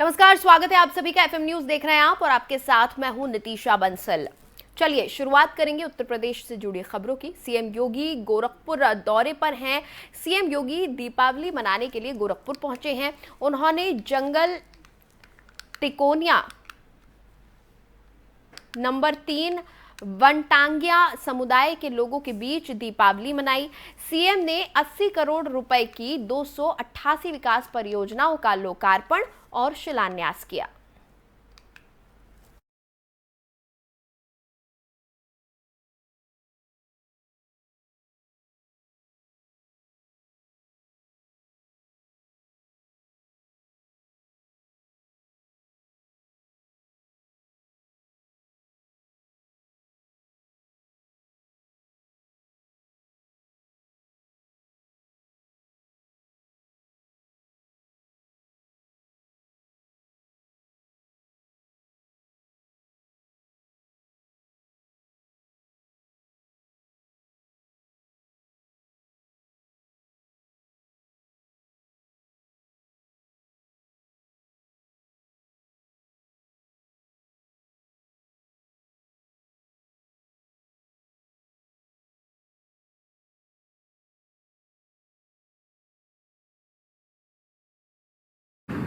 नमस्कार, स्वागत है आप सभी का। एफएम न्यूज देख रहे हैं आप और आपके साथ मैं हूं नितीशा बंसल। चलिए शुरुआत करेंगे उत्तर प्रदेश से जुड़ी खबरों की। सीएम योगी गोरखपुर दौरे पर हैं। सीएम योगी दीपावली मनाने के लिए गोरखपुर पहुंचे हैं। उन्होंने जंगल तिकोनिया नंबर 3 वनटांगिया समुदाय के लोगों के बीच दीपावली मनाई। सीएम ने 80 करोड़ रुपए की 288 विकास परियोजनाओं का लोकार्पण और शिलान्यास किया।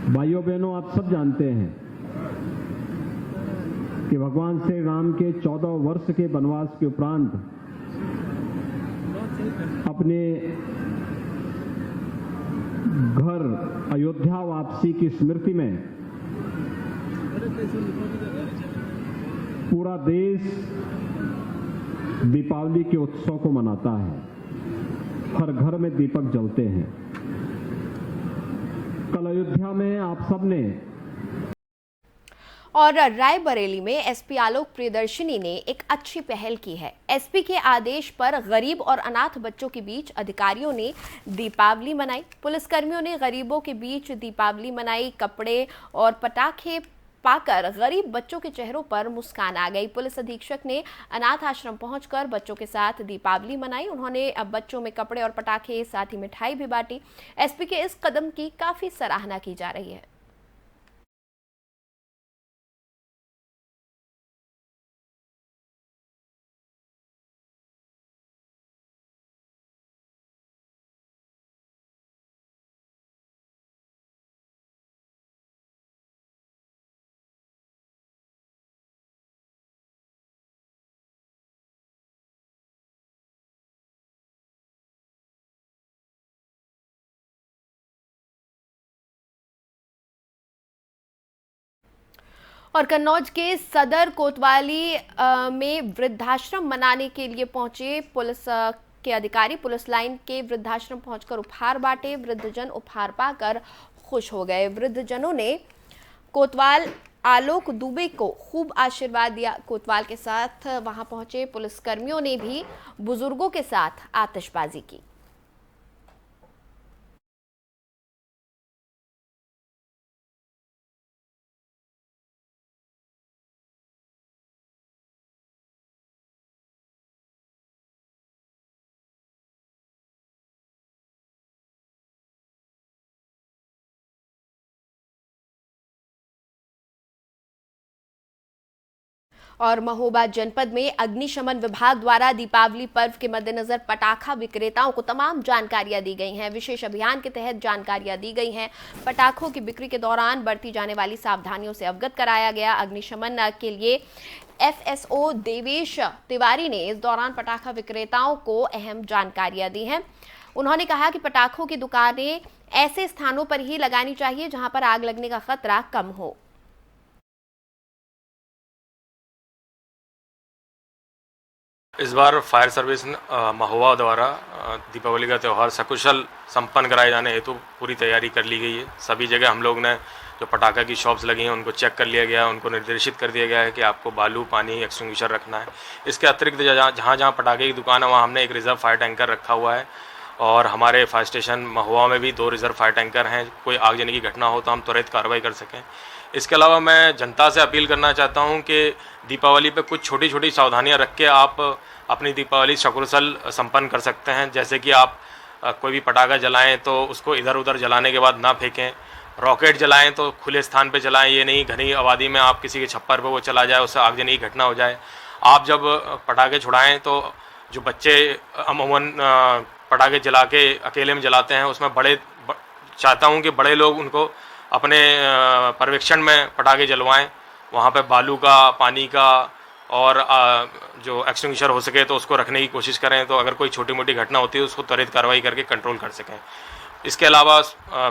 भाइयों बहनों, आप सब जानते हैं कि भगवान श्री राम के 14 वर्ष के वनवास के उपरांत अपने घर अयोध्या वापसी की स्मृति में पूरा देश दीपावली के उत्सव को मनाता है। हर घर में दीपक जलते हैं। कल अयोध्या में आप सबने और रायबरेली में एसपी आलोक प्रियदर्शिनी ने एक अच्छी पहल की है। एसपी के आदेश पर गरीब और अनाथ बच्चों के बीच अधिकारियों ने दीपावली मनाई। पुलिसकर्मियों ने गरीबों के बीच दीपावली मनाई। कपड़े और पटाखे पाकर गरीब बच्चों के चेहरों पर मुस्कान आ गई। पुलिस अधीक्षक ने अनाथ आश्रम पहुंचकर बच्चों के साथ दीपावली मनाई। उन्होंने अब बच्चों में कपड़े और पटाखे साथ ही मिठाई भी बांटी। एसपी के इस कदम की काफी सराहना की जा रही है। और कन्नौज के सदर कोतवाली में वृद्धाश्रम मनाने के लिए पहुंचे पुलिस के अधिकारी पुलिस लाइन के वृद्धाश्रम पहुंचकर उपहार बांटे। वृद्धजन उपहार पाकर खुश हो गए। वृद्धजनों ने कोतवाल आलोक दुबे को खूब आशीर्वाद दिया। कोतवाल के साथ वहां पहुंचे पुलिसकर्मियों ने भी बुजुर्गों के साथ आतिशबाजी की। और महोबा जनपद में अग्निशमन विभाग द्वारा दीपावली पर्व के मद्देनजर पटाखा विक्रेताओं को तमाम जानकारियां दी गई हैं। विशेष अभियान के तहत जानकारियां दी गई हैं। पटाखों की बिक्री के दौरान बरती जाने वाली सावधानियों से अवगत कराया गया। अग्निशमन के लिए एफएसओ देवेश तिवारी ने इस दौरान पटाखा विक्रेताओं को अहम जानकारियां दी हैं। उन्होंने कहा कि पटाखों की दुकानें ऐसे स्थानों पर ही लगानी चाहिए जहां पर आग लगने का खतरा कम हो। इस बार फायर सर्विस महोबा द्वारा दीपावली का त्यौहार सकुशल संपन्न कराए जाने हेतु पूरी तैयारी कर ली गई है। सभी जगह हम लोग ने जो पटाखा की शॉप्स लगी हैं उनको चेक कर लिया गया है। उनको निर्देशित कर दिया गया है कि आपको बालू, पानी, एक्सटिंग्विशर रखना है। इसके अतिरिक्त जहाँ जहाँ पटाखे की दुकान है वहाँ हमने एक रिजर्व फायर टैंकर रखा हुआ है। और हमारे फायर स्टेशन महुआ में भी 2 रिजर्व फायर टैंकर हैं। कोई आगजनी की घटना हो तो हम त्वरित कार्रवाई कर सकें। इसके अलावा मैं जनता से अपील करना चाहता हूं कि दीपावली पे कुछ छोटी छोटी सावधानियां रख के आप अपनी दीपावली सकुशल संपन्न कर सकते हैं। जैसे कि आप कोई भी पटाखा जलाएं तो उसको इधर उधर जलाने के बाद ना फेंकें। रॉकेट जलाएं तो खुले स्थान पे जलाएं, ये नहीं घनी आबादी में आप किसी के छप्पर पे वो चला जाए, उससे आगजनी की घटना हो जाए। आप जब पटाखे छुड़ाएं तो जो बच्चे अमूमन पटाखे जला के अकेले में जलाते हैं, उसमें चाहता हूं कि बड़े लोग उनको अपने पर्यवेक्षण में पटाखे जलवाएं। वहाँ पे बालू का, पानी का और जो एक्सटिंग्विशर हो सके तो उसको रखने की कोशिश करें, तो अगर कोई छोटी मोटी घटना होती है उसको त्वरित कार्रवाई करके कंट्रोल कर सकें। इसके अलावा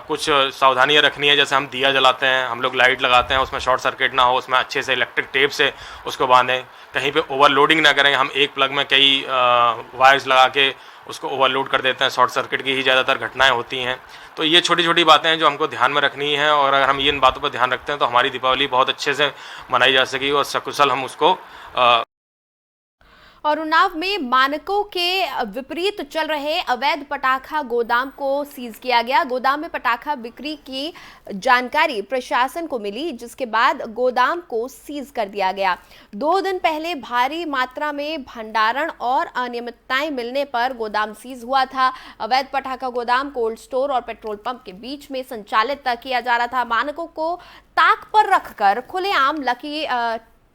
कुछ सावधानियां रखनी है, जैसे हम दिया जलाते हैं, हम लोग लाइट लगाते हैं, उसमें शॉर्ट सर्किट ना हो, उसमें अच्छे से इलेक्ट्रिक टेप से उसको बांधें, कहीं पे ओवरलोडिंग ना करें। हम एक प्लग में कई वायर्स लगा के उसको ओवरलोड कर देते हैं, शॉर्ट सर्किट की ही ज़्यादातर घटनाएं होती हैं। तो ये छोटी छोटी बातें हैं जो हमको ध्यान में रखनी है, और अगर हम इन बातों पर ध्यान रखते हैं तो हमारी दीपावली बहुत अच्छे से मनाई जा सकेगी और सकुशल हम उसको और उन्नाव में मानकों के विपरीत चल रहे अवैध पटाखा गोदाम को सीज किया गया। गोदाम में पटाखा बिक्री की जानकारी प्रशासन को मिली, जिसके बाद गोदाम को सीज कर दिया गया। 2 दिन पहले भारी मात्रा में भंडारण और अनियमितताएं मिलने पर गोदाम सीज हुआ था। अवैध पटाखा गोदाम कोल्ड स्टोर और पेट्रोल पंप के बीच में संचालित किया जा रहा था। मानकों को ताक पर रखकर खुलेआम लकी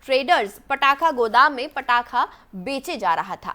ट्रेडर्स पटाखा गोदाम में पटाखा बेचे जा रहा था।